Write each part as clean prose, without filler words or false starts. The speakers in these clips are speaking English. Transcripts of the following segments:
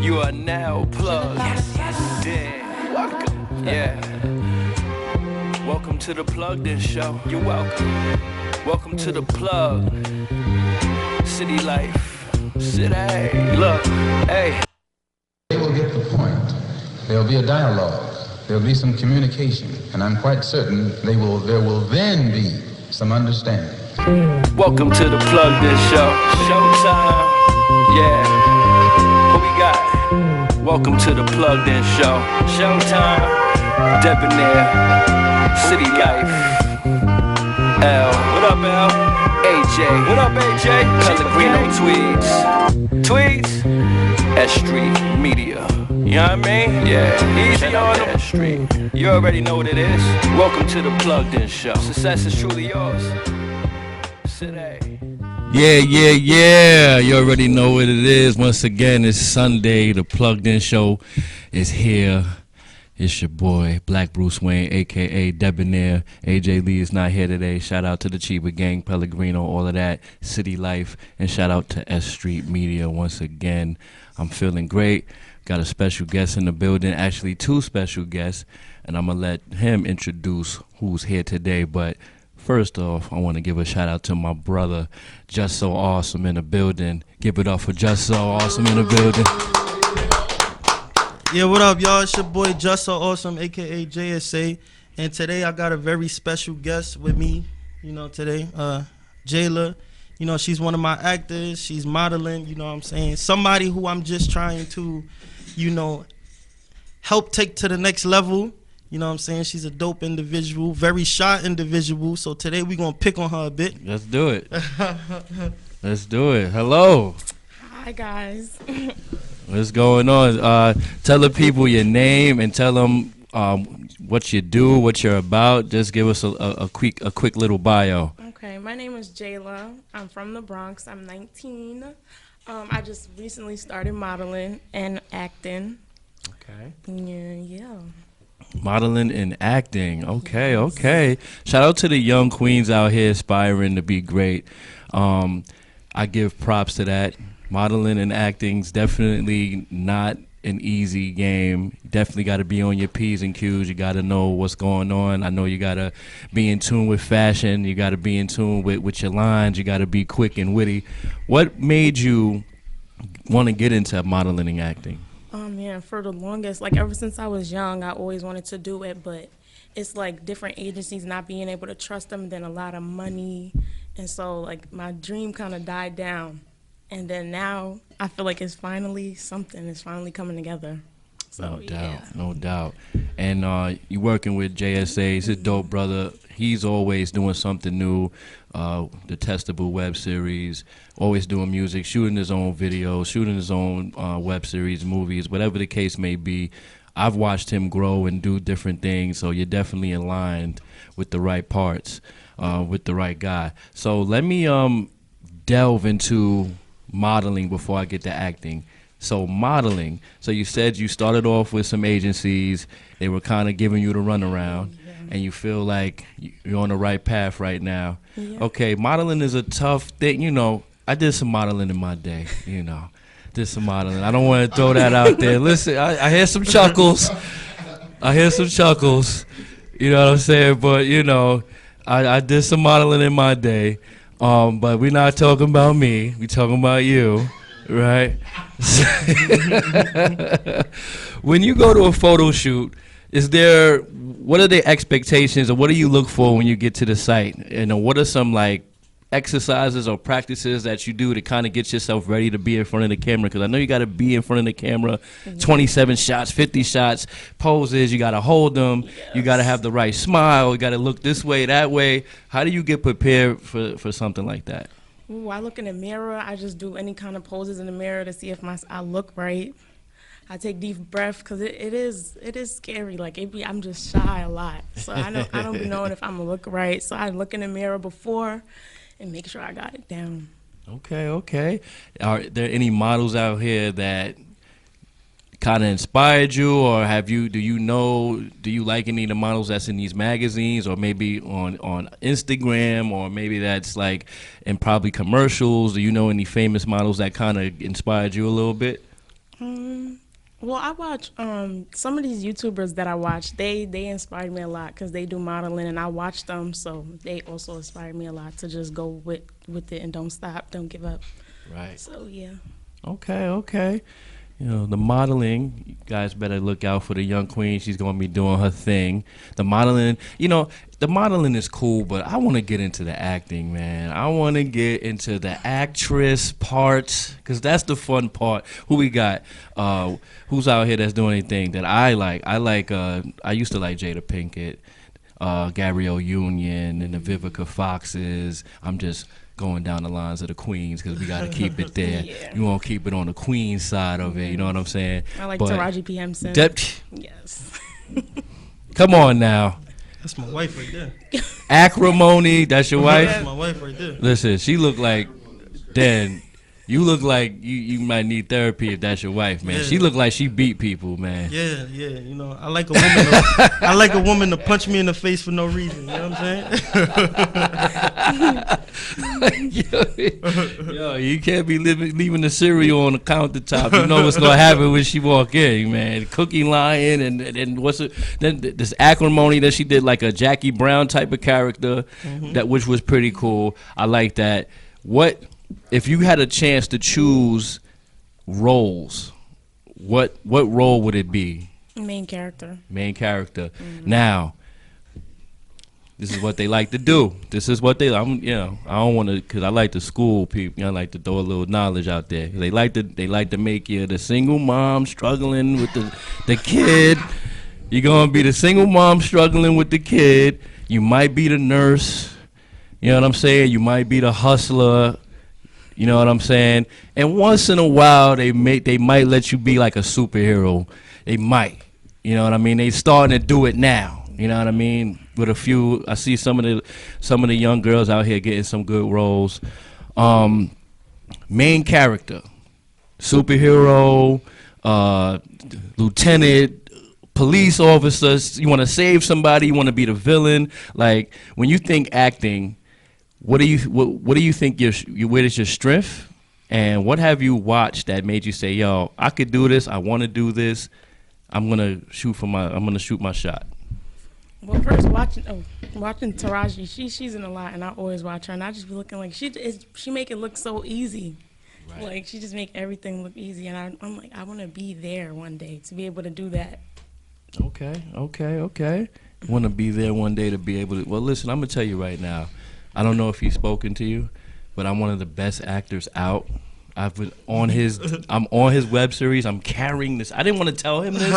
You are now plugged. Yes. Damn. Welcome. Yeah. Welcome to the Plugged In Show. You're welcome. Welcome to the Plug. City life. City. Look. Hey. They will get the point. There will be a dialogue. There will be some communication. And I'm quite certain there will then be some understanding. Welcome to the Plugged In Show. Showtime. Yeah. What we got? Welcome to the Plugged In Show. Showtime. Debonair. City life. L. What up, L? AJ. What up, AJ? Pellegrino tweets. Tweets. S.STREET Media. You know what I mean? Yeah. Easy on them. S.STREET. You already know what it is. Welcome to the Plugged In Show. Success is truly yours. Today. Yeah. You already know what it is. Once again, it's Sunday. The Plugged In Show is here. It's your boy, Black Bruce Wayne, a.k.a. Debonair. AJ Lee is not here today. Shout out to the Chiba Gang, Pellegrino, all of that, City Life. And shout out to S.STREET Media once again. I'm feeling great. Got a special guest in the building, actually two special guests. And I'm going to let him introduce who's here today. But first off, I want to give a shout out to my brother, Just So Awesome in the building. Give it up for Just So Awesome in the building. Yeah, what up, y'all? It's your boy, Just So Awesome, a.k.a. J.S.A. And today I got a very special guest with me, today. Jayla. She's one of my actors. She's modeling, you know what I'm saying? Somebody who I'm just trying to, help take to the next level. You know what I'm saying? She's a dope individual, very shy individual. So today we're going to pick on her a bit. Let's do it. Let's do it. Hello. Hi, guys. What's going on? Tell the people your name and tell them what you do, what you're about. Just give us a quick little bio. Okay, my name is Jayla. I'm from the Bronx. I'm 19. I just recently started modeling and acting. Okay. Yeah. Modeling and acting. Okay. Shout out to the young queens out here aspiring to be great. I give props to that. Modeling and acting's definitely not an easy game. You definitely got to be on your P's and Q's. You got to know what's going on. I know you got to be in tune with fashion. You got to be in tune with your lines. You got to be quick and witty. What made you want to get into modeling and acting? Oh, man, for the longest, ever since I was young, I always wanted to do it, but it's different agencies not being able to trust them, then a lot of money. And so, my dream kind of died down. And then now I feel like it's finally something. It's finally coming together. So, No doubt. And you working with J.S.A. He's a dope brother. He's always doing something new. The Testable web series, always doing music, shooting his own videos, shooting his own web series, movies, whatever the case may be. I've watched him grow and do different things, so you're definitely aligned with the right parts, with the right guy. So let me delve into modeling before I get to acting. So modeling, so you said you started off with some agencies, they were kind of giving you the runaround, and you feel like you're on the right path right now. Yeah. Okay, modeling is a tough thing, I did some modeling in my day, did some modeling. I don't want to throw that out there. Listen, I hear some chuckles. You know what I'm saying? But, I did some modeling in my day. But we're not talking about me. We're talking about you, right? When you go to a photo shoot, what are the expectations or what do you look for when you get to the site? And what are some exercises or practices that you do to kind of get yourself ready to be in front of the camera? Because I know you got to be in front of the camera, 27 shots, 50 shots, poses, you got to hold them, you got to have the right smile, you got to look this way, that way. How do you get prepared for something like that? Ooh, I look in the mirror. I just do any kind of poses in the mirror to see if I look right. I take deep breaths because it is scary. I'm just shy a lot. So I don't be knowing if I'm going to look right. So I look in the mirror before and make sure I got it down. Okay. Are there any models out here that kind of inspired you, or do you like any of the models that's in these magazines, or maybe on Instagram, or maybe that's in probably commercials? Do you know any famous models that kind of inspired you a little bit? Well, I watch some of these YouTubers that I watch. They inspired me a lot because they do modeling, and I watch them, so they also inspired me a lot to just go with it and don't stop, don't give up. Right. So yeah. Okay. You know, the modeling, you guys better look out for the young queen. She's going to be doing her thing. The modeling, the modeling is cool, but I want to get into the acting, man. I want to get into the actress parts because that's the fun part. Who we got? Who's out here that's doing anything that I like? I used to like Jada Pinkett, Gabrielle Union, and the Vivica Foxes. I'm just going down the lines of the queens because we got to keep it there. Yeah. You want to keep it on the queen side of it. You know what I'm saying? I like But Taraji P. Henson. Yes. Come on now. That's my wife right there. Acrimony, that's your wife? That's my wife right there. Listen, she look like, Dan, you look like you might need therapy if that's your wife, man. Yeah. She look like she beat people, man. Yeah. You know, I like a woman. I like a woman to punch me in the face for no reason. You know what I'm saying? Yo, you can't be leaving the cereal on the countertop. You know what's gonna happen when she walk in, man. Cookie lying and what's it? Then this acrimony that she did like a Jackie Brown type of character, which was pretty cool. I like that. What if you had a chance to choose roles? What role would it be? Main character. Main character. Now, this is what they like to do. This is what they. I don't want to, because I like to school people. I like to throw a little knowledge out there. They like to make you the single mom struggling with the kid. You're gonna be the single mom struggling with the kid. You might be the nurse. You know what I'm saying? You might be the hustler. You know what I'm saying? And once in a while, they might let you be like a superhero. They might. You know what I mean? They starting to do it now. You know what I mean? With a few, I see some of the young girls out here getting some good roles. Main character, superhero, lieutenant, police officers. You want to save somebody? You want to be the villain? Like when you think acting. What do you think where is your strength, and what have you watched that made you say, "Yo, I could do this. I want to do this. I'm gonna shoot my shot." Well, first watching Taraji, she's in a lot, and I always watch her, and I just be looking like she make it look so easy, right. Like she just make everything look easy, and I'm like I want to be there one day to be able to do that. Okay. Want to be there one day to be able to. Well, listen, I'm gonna tell you right now. I don't know if he's spoken to you, but I'm one of the best actors out. I'm on his web series. I'm carrying this. I didn't want to tell him this,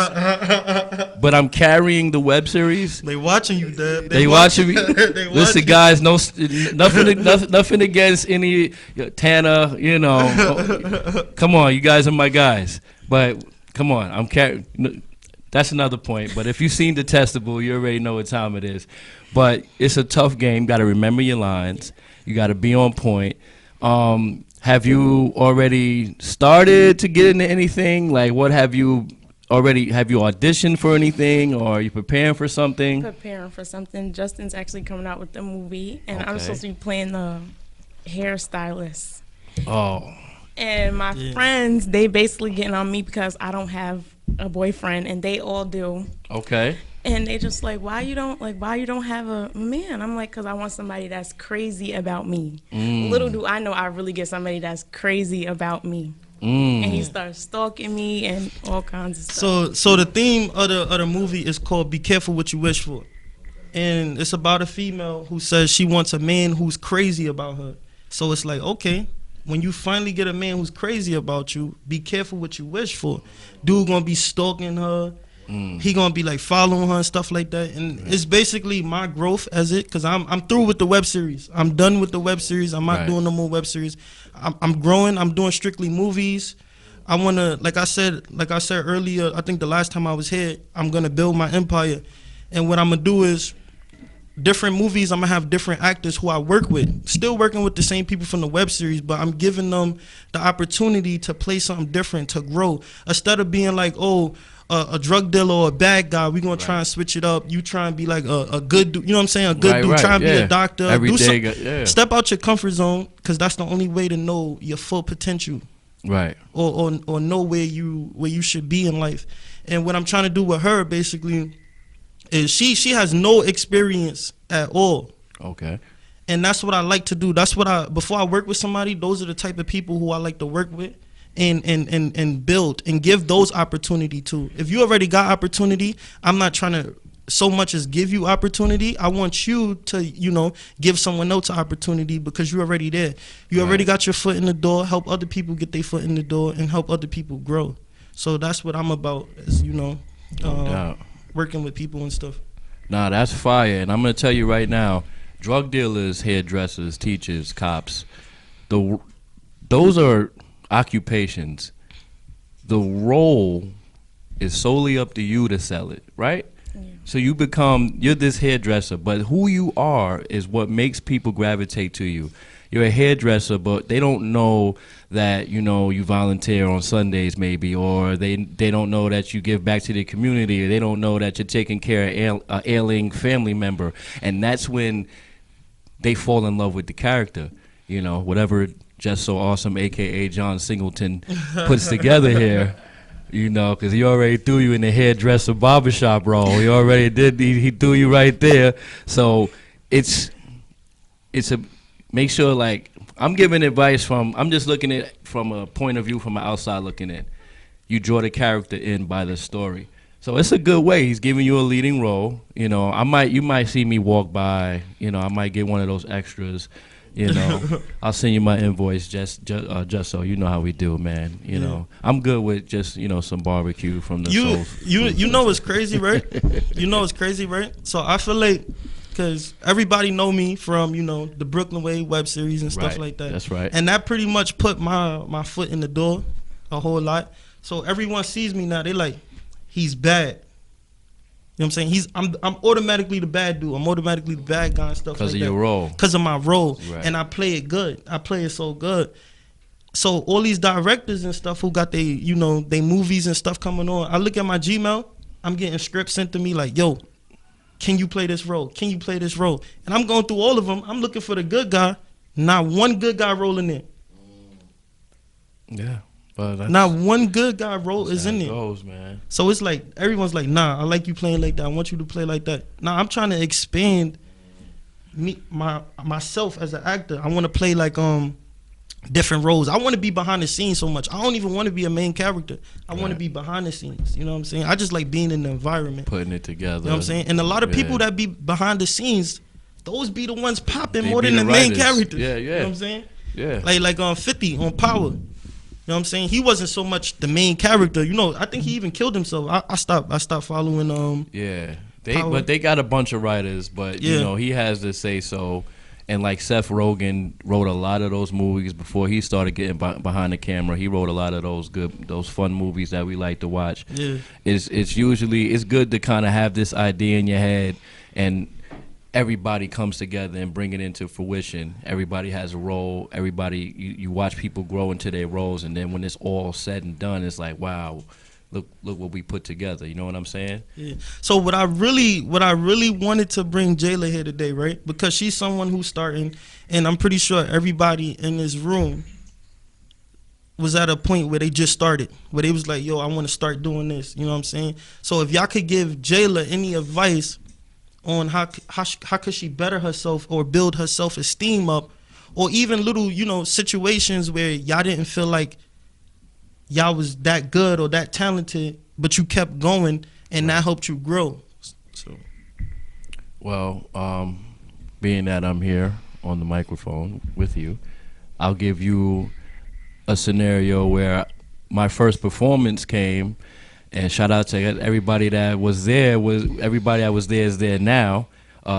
but I'm carrying the web series. They watching you, Dad. They watching me. Listen, guys, nothing against any Tanner. You know, come on, you guys are my guys. But come on, I'm carrying. That's another point. But if you've seen Detestable, you already know what time it is. But it's a tough game. Got to remember your lines. You got to be on point. Have you already started to get into anything? Like, what have you auditioned for anything, or are you preparing for something? Preparing for something. Justin's actually coming out with the movie, and Okay. I'm supposed to be playing the hairstylist. Oh. And my friends, they basically getting on me because I don't have a boyfriend, and they all do. Okay. And they just like, why you don't have a man? I'm like, because I want somebody that's crazy about me. Little do I know I really get somebody that's crazy about me. And he starts stalking me and all kinds of stuff. So the theme of the movie is called "Be Careful What You Wish For," and it's about a female who says she wants a man who's crazy about her. So it's like, okay, when you finally get a man who's crazy about you, be careful what you wish for. Dude gonna be stalking her. He gonna be like following her and stuff like that, and it's basically my growth as it, cause I'm through with the web series. I'm done with the web series. I'm not doing no more web series. I'm growing. I'm doing strictly movies. I wanna, like I said earlier, I think the last time I was here, I'm gonna build my empire, and what I'm gonna do is different movies. I'm gonna have different actors who I work with, still working with the same people from the web series, but I'm giving them the opportunity to play something different, to grow, instead of being like, oh, a drug dealer or a bad guy, we're going to try and switch it up. You try and be like a good dude, you know what I'm saying? A good dude, try and be a doctor. Step out your comfort zone, because that's the only way to know your full potential. Right. or know where you should be in life. And what I'm trying to do with her basically is she has no experience at all. Okay. And that's what I like to do. That's what before I work with somebody, those are the type of people who I like to work with and build and give those opportunity to. If you already got opportunity, I'm not trying to so much as give you opportunity. I want you to, give someone else opportunity because you're already there. You already got your foot in the door. Help other people get their foot in the door and help other people grow. So that's what I'm about, is, No doubt. working with people and stuff. Nah, that's fire. And I'm going to tell you right now, drug dealers, hairdressers, teachers, cops, those are occupations. The role is solely up to you to sell it, right? Yeah. So you're this hairdresser, but who you are is what makes people gravitate to you. You're a hairdresser, but they don't know that, you volunteer on Sundays maybe, or they don't know that you give back to the community, or they don't know that you're taking care of an ailing family member. And that's when they fall in love with the character, whatever J.S.A, awesome, a.k.a. John Singleton, puts together here. Because he already threw you in the hairdresser barbershop role. He already did. He threw you right there. So it's a make sure, like, I'm giving advice I'm just looking at it from a point of view from the outside looking in. You draw the character in by the story. So it's a good way. He's giving you a leading role. You might see me walk by. I might get one of those extras. I'll send you my invoice just so you know how we do, man. I'm good with just some barbecue from the soul. You know what's crazy, right? So I feel like, because everybody know me from the Brooklyn Way web series and stuff like that. That's right. And that pretty much put my foot in the door a whole lot. So everyone sees me now, they like, he's bad. You know what I'm saying? I'm automatically the bad dude. I'm automatically the bad guy and stuff like that. Because of your role. Because of my role. Right. And I play it good. I play it so good. So all these directors and stuff who got they movies and stuff coming on, I look at my Gmail, I'm getting scripts sent to me like, yo, can you play this role? Can you play this role? And I'm going through all of them. I'm looking for the good guy. Not one good guy rolling in. Yeah. But not one good guy role is in there. Goes, man. So it's like everyone's like, nah, I like you playing like that. I want you to play like that. Nah, I'm trying to expand myself as an actor. I want to play like different roles. I want to be behind the scenes so much. I don't even want to be a main character. I want to be behind the scenes. You know what I'm saying? I just like being in the environment, putting it together. You know what I'm saying? And a lot of people that be behind the scenes, those be the ones popping more than the main characters. Yeah, yeah. You know what I'm saying? Yeah. Like on 50 on Power. You know what I'm saying? He wasn't so much the main character. I think he even killed himself. I stopped following Yeah. Power. But they got a bunch of writers, but he has to say so. And like Seth Rogen wrote a lot of those movies before he started getting behind the camera. He wrote a lot of those fun movies that we like to watch. Yeah. It's good to kind of have this idea in your head and everybody comes together and bring it into fruition. Everybody has a role. Everybody, you watch people grow into their roles, and then when it's all said and done, it's like, wow, look what we put together. You know what I'm saying? Yeah. So what I really wanted to bring Jayla here today, right? Because she's someone who's starting, and I'm pretty sure everybody in this room was at a point where they just started, where they was like, yo, I want to start doing this. You know what I'm saying? So if y'all could give Jayla any advice on how could she better herself or build her self-esteem up, or even little situations where y'all didn't feel like y'all was that good or that talented, but you kept going and that helped you grow. So, well, being that I'm here on the microphone with you, I'll give you a scenario where my first performance came. And shout out to everybody that was there. Everybody that was there is there now.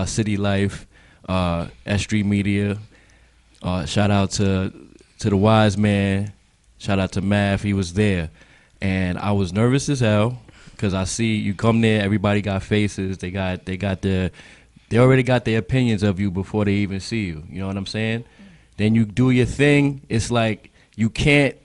City Life, S.STREET Media. Shout out to the Wise Man. Shout out to Math. He was there, and I was nervous as hell because I see you come there. Everybody got faces. They already got their opinions of you before they even see you. You know what I'm saying? Then you do your thing. It's like you can't.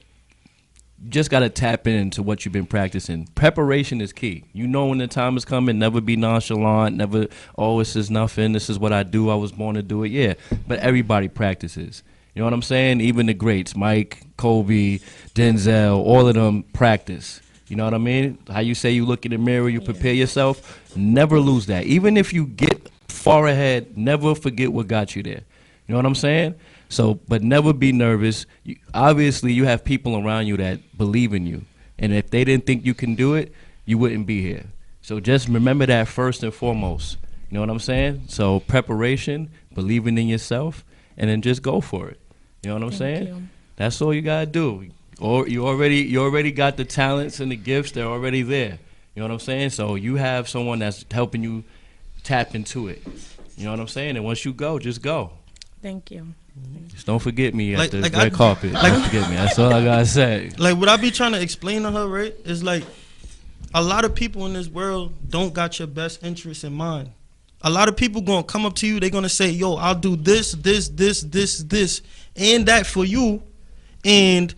You just got to tap into what you've been practicing. Preparation is key. You know when the time is coming, never be nonchalant, never, this is nothing, this is what I do, I was born to do it. Yeah, but everybody practices. You know what I'm saying? Even the greats, Mike, Kobe, Denzel, all of them practice. You know what I mean? How you say you look in the mirror, you prepare yourself. Never lose that. Even if you get far ahead, never forget what got you there. You know what I'm saying? So, but never be nervous. Obviously, you have people around you that believe in you. And if they didn't think you can do it, you wouldn't be here. So just remember that first and foremost. You know what I'm saying? So preparation, believing in yourself, and then just go for it. You know what I'm saying? you. That's all you gotta do. Or you already got the talents and the gifts. They're already there. You know what I'm saying? So you have someone that's helping you tap into it. You know what I'm saying? And once you go, just go. Thank you. Just don't forget me at the Like red carpet. Don't forget me. That's all I gotta say. Like what I be trying to explain to her, right, is like a lot of people in this world don't got your best interest in mind. A lot of people gonna come up to you, they're gonna say, yo, I'll do this, and that for you, and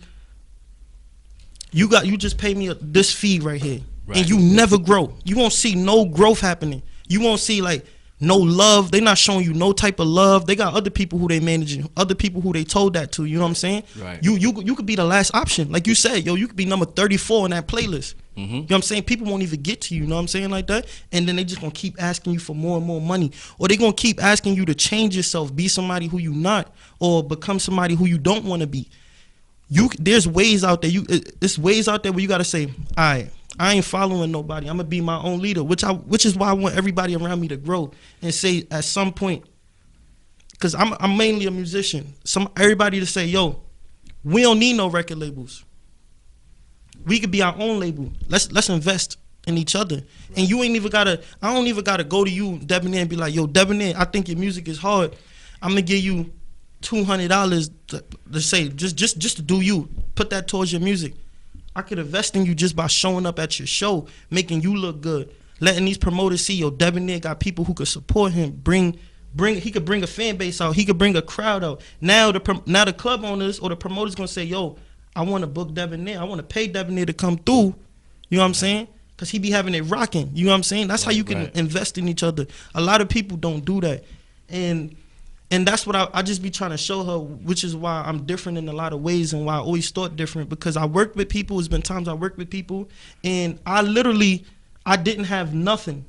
you just pay me this fee right here. Right. And you never grow. You won't see no growth happening. You won't see like no love. They're not showing you no type of love. They got other people who they managing, other people who they told that to. You know what I'm saying? Right. You could be the last option. Like you said, yo, you could be number 34 in that playlist. You know what I'm saying? People won't even get to you. You know what I'm saying? Like that. And then they just gonna keep asking you for more and more money, or they gonna keep asking you to change yourself, be somebody who you not, or become somebody who you don't want to be. There's ways out there. It's ways out there where you gotta say, all right, I ain't following nobody. I'm gonna be my own leader, which is why I want everybody around me to grow and say at some point, because I'm mainly a musician. Everybody to say, yo, we don't need no record labels. We could be our own label. Let's invest in each other. And you ain't even gotta. I don't even gotta go to you, Debonair, and be like, yo, Debonair, I think your music is hard. I'm gonna give you $200 to say just to do you. Put that towards your music. I could invest in you just by showing up at your show, making you look good, letting these promoters see, yo, Debonair got people who could support him. He could bring a fan base out. He could bring a crowd out. Now the club owners or the promoters gonna say, yo, I want to book Debonair. I want to pay Debonair to come through. You know what I'm saying? Because he be having it rocking. You know what I'm saying? That's how you can invest in each other. A lot of people don't do that. And that's what I just be trying to show her, which is why I'm different in a lot of ways and why I always thought different, because I worked with people. There's been times I worked with people and I didn't have nothing.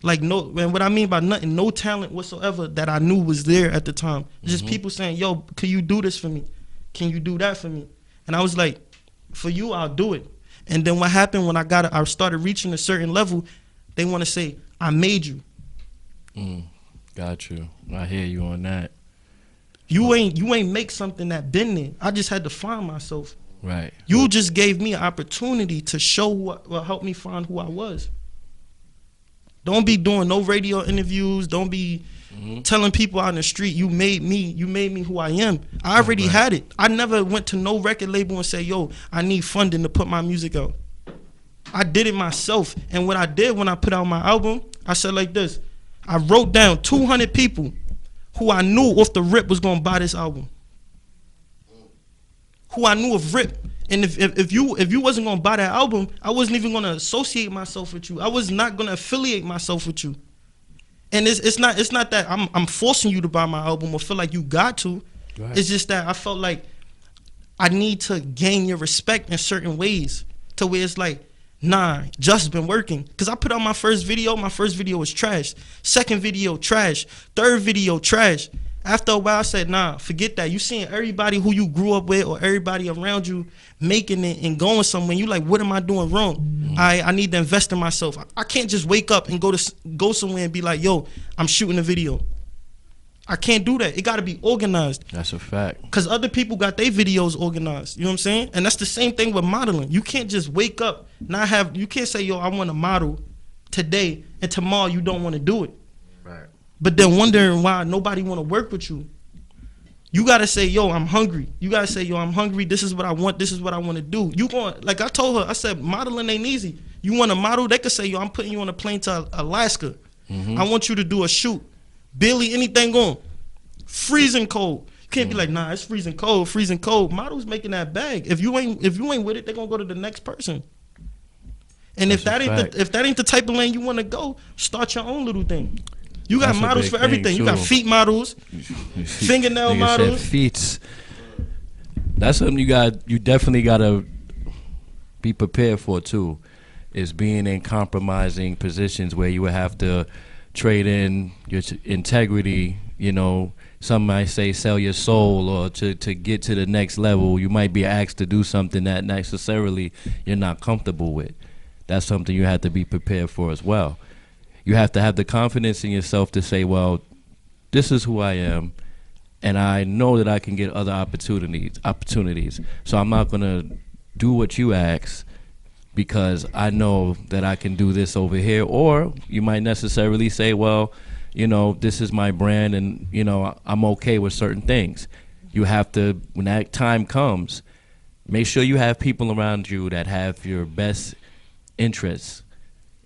Like no, and what I mean by nothing, no talent whatsoever that I knew was there at the time. Just people saying, yo, can you do this for me? Can you do that for me? And I was like, for you, I'll do it. And then what happened when I started reaching a certain level, they want to say, I made you. Got you. I hear you on that. You ain't make something that been there. I just had to find myself. Right. You just gave me an opportunity to show help me find who I was. Don't be doing no radio interviews. Don't be telling people out in the street, you made me who I am. I already had it. I never went to no record label and say, yo, I need funding to put my music out. I did it myself. And what I did when I put out my album, I said like this. I wrote down 200 people who I knew off the rip was gonna buy this album. Who I knew of rip. And if you wasn't gonna buy that album, I wasn't even gonna associate myself with you. I was not gonna affiliate myself with you. And it's not that I'm forcing you to buy my album or feel like you got to. Right. It's just that I felt like I need to gain your respect in certain ways to where it's like, nah, just been working. Because I put out my first video was trash. Second video, trash. Third video, trash. After a while, I said, nah, forget that. You seeing everybody who you grew up with or everybody around you making it and going somewhere. You like, what am I doing wrong? I need to invest in myself. I can't just wake up and go somewhere and be like, yo, I'm shooting a video. I can't do that. It got to be organized. That's a fact. Because other people got their videos organized. You know what I'm saying? And that's the same thing with modeling. You can't just wake up, you can't say, yo, I want to model today and tomorrow you don't want to do it. Right. But then wondering why nobody want to work with you. You got to say, yo, I'm hungry. You got to say, yo, I'm hungry. This is what I want. This is what I want to do. You going, like I told her, I said, modeling ain't easy. You want to model? They could say, yo, I'm putting you on a plane to Alaska. I want you to do a shoot. Barely anything on. Freezing cold. You can't be like, nah, it's freezing cold. Models making that bag. If you ain't with it, they're gonna go to the next person. And if that ain't the type of lane you want to go, start your own little thing. You got That's a models big for thing, everything. You got too. feet models, fingernail Nigga models. said feet. That's something you definitely gotta be prepared for too. Is being in compromising positions where you would have to trade in your integrity. You know, some might say sell your soul, or to get to the next level. You might be asked to do something that necessarily you're not comfortable with. That's something you have to be prepared for as well. You have to have the confidence in yourself to say, well, this is who I am, and I know that I can get other opportunities. So I'm not going to do what you ask because I know that I can do this over here. Or you might necessarily say, well, you know, this is my brand, and, you know, I'm okay with certain things. You have to, when that time comes, make sure you have people around you that have your best interests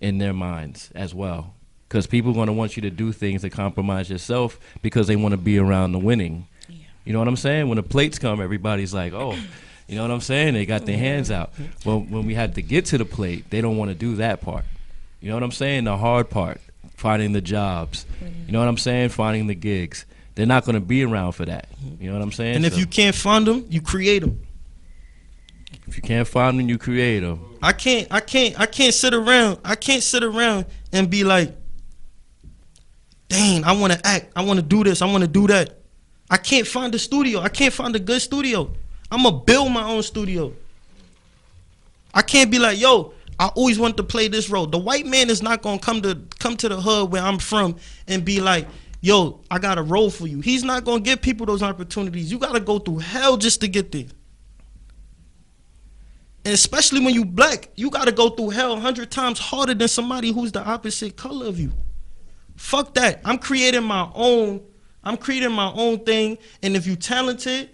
in their minds as well, because people are going to want you to do things to compromise yourself because they want to be around the winning. You know what I'm saying? When the plates come, everybody's like, oh, you know what I'm saying? They got their hands out. Well, when we had to get to the plate, they don't want to do that part. You know what I'm saying? The hard part, finding the jobs. You know what I'm saying? Finding the gigs. They're not going to be around for that. You know what I'm saying? And if you can't find them, you create them. If you can't find them, you create them. I can't sit around and be like, dang, I want to act, I want to do this, I want to do that. I can't find a studio. I can't find a good studio. I'm gonna build my own studio. I can't be like, yo, I always want to play this role. The white man is not gonna come to the hood where I'm from and be like, yo, I got a role for you. He's not gonna give people those opportunities. You gotta go through hell just to get there. And especially when you black, you gotta go through hell 100 times harder than somebody who's the opposite color of you. Fuck that. I'm creating my own thing. And if you talented,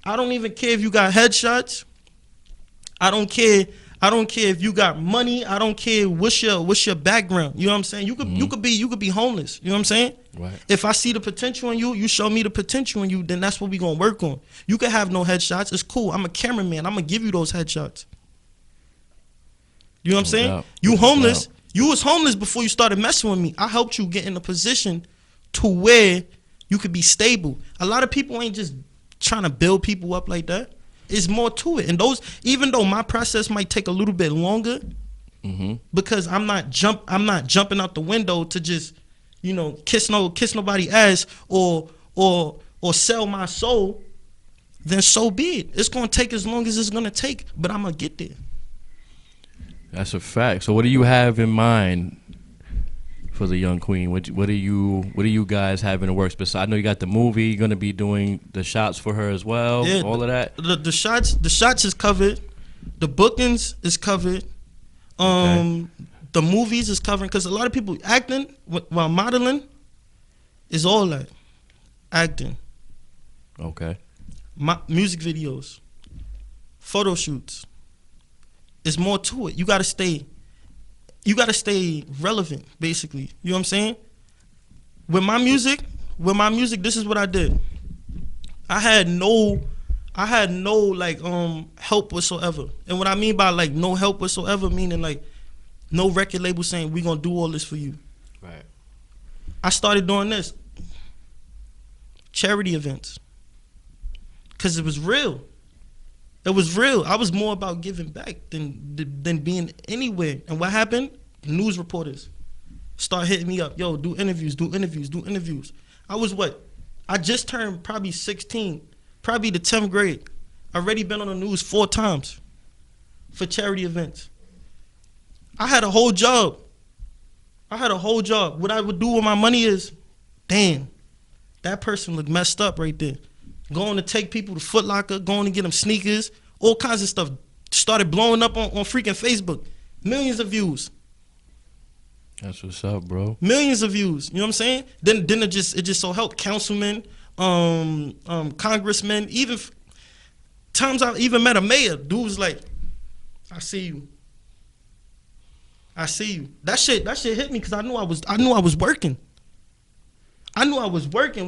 I don't even care if you got headshots. I don't care if you got money. I don't care what's your background. You know what I'm saying? You could be homeless. You know what I'm saying? Right. If I see the potential in you, you show me the potential in you, then that's what we gonna work on. You could have no headshots. It's cool. I'm a cameraman. I'm gonna give you those headshots. You know what I'm saying? doubt. You homeless. No. You was homeless before you started messing with me. I helped you get in a position to where you could be stable. A lot of people ain't just trying to build people up like that. It's more to it. And those, even though my process might take a little bit longer, because I'm not jumping out the window to just, you know, kiss nobody ass or sell my soul, then so be it. It's gonna take as long as it's gonna take, but I'm gonna get there. That's a fact. So what do you have in mind for the young queen? What do you guys have in the works? Besides, I know you got the movie. You're gonna be doing the shots for her as well. Yeah, all of that. The shots is covered. The bookings is covered. Okay. The movies is covering, because a lot of people acting while modeling is all that acting. Okay. Music videos, photo shoots. There's more to it. You gotta stay relevant, basically. You know what I'm saying? With my music, this is what I did. I had no like help whatsoever. And what I mean by like no help whatsoever, meaning like no record label saying we gonna do all this for you. Right. I started doing this. Charity events. Cause it was real. It was real. I was more about giving back than being anywhere. And what happened? News reporters start hitting me up. Yo, do interviews. I was I just turned probably 16, probably the 10th grade. Already been on the news 4 times for charity events. I had a whole job. What I would do with my money is, damn, that person looked messed up right there. Going to take people to Foot Locker, going to get them sneakers, all kinds of stuff. Started blowing up on freaking Facebook. Millions of views. That's what's up, bro. Millions of views. You know what I'm saying? Then it just so helped councilmen, congressmen, even times I even met a mayor. Dude was like, I see you. That shit hit me because I knew I was working. When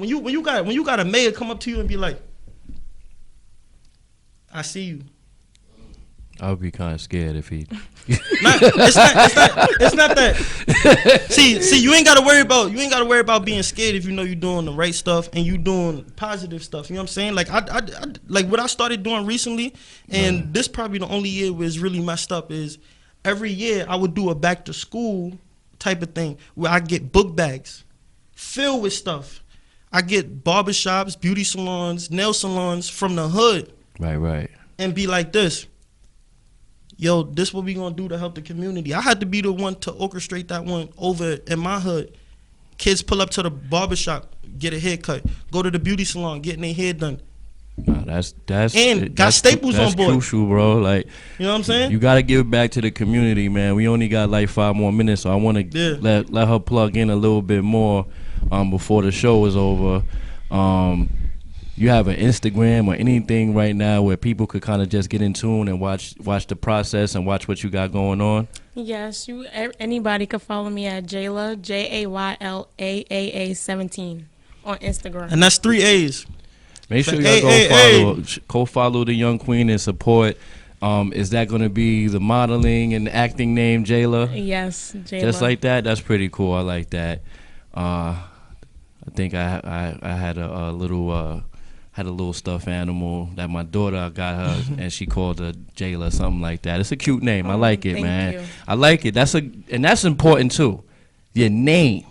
you got a mayor come up to you and be like, I see you. I would be kind of scared if he. It's not that. See, you ain't gotta worry about being scared if you know you're doing the right stuff and you doing positive stuff. You know what I'm saying? Like I like what I started doing recently, and this probably the only year where it's really messed up is every year I would do a back to school type of thing where I get book bags filled with stuff. I get barbershops, beauty salons, nail salons from the hood. Right. And be like this. Yo, this what we gonna do to help the community. I had to be the one to orchestrate that one over in my hood. Kids pull up to the barbershop, get a haircut, go to the beauty salon, getting their hair done. Nah, that's got Staples on board. That's crucial, bro. Like, you know what I'm saying? You gotta give back to the community, man. We only got like 5 more minutes, so I want to let her plug in a little bit more before the show is over. You have an Instagram or anything right now where people could kind of just get in tune and watch the process and watch what you got going on? Yes, anybody could follow me at Jayla, Jayla 17 on Instagram. And that's 3 A's. Make sure y'all go follow the young queen and support. Is that going to be the modeling and acting name Jayla? Yes, Jayla. Just like that? That's pretty cool. I like that. I think I had a little stuffed animal that my daughter got her, and she called her Jayla, something like that. It's a cute name. I like it, man. You. I like it. That's important too. Your name.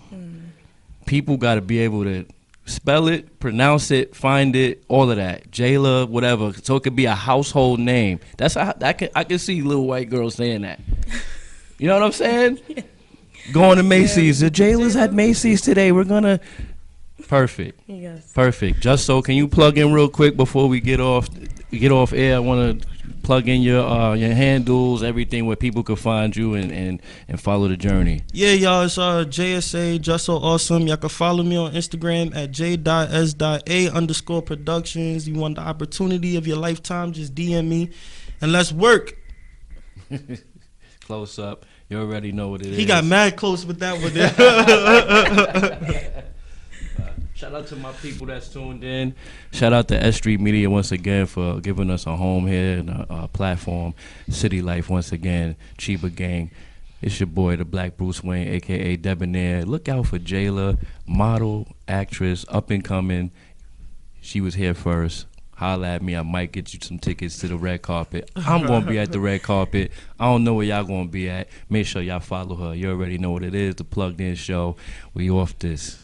People got to be able to spell it, pronounce it, find it, all of that. Jayla, whatever. So it could be a household name. I can see little white girls saying that. You know what I'm saying? Going to Macy's. The Jayla's at Macy's today. We're gonna. Perfect. Yes. Perfect. Just so, can you plug in real quick before we get off air? I want to plug in your handles, everything where people could find you and follow the journey. Yeah, y'all, it's J.S.A, Just So Awesome. Y'all can follow me on Instagram at J.S.A_productions. You want the opportunity of your lifetime, just DM me and let's work. Close up. You already know what it is. He got mad close with that one there. Shout out to my people that's tuned in. Shout out to S.STREET Media once again for giving us a home here and a platform. City Life once again. Chiba Gang. It's your boy, the Black Bruce Wayne, a.k.a. Debonair. Look out for Jayla, model, actress, up and coming. She was here first. Holla at me. I might get you some tickets to the red carpet. I'm going to be at the red carpet. I don't know where y'all going to be at. Make sure y'all follow her. You already know what it is, the Plugged In Show. We off this.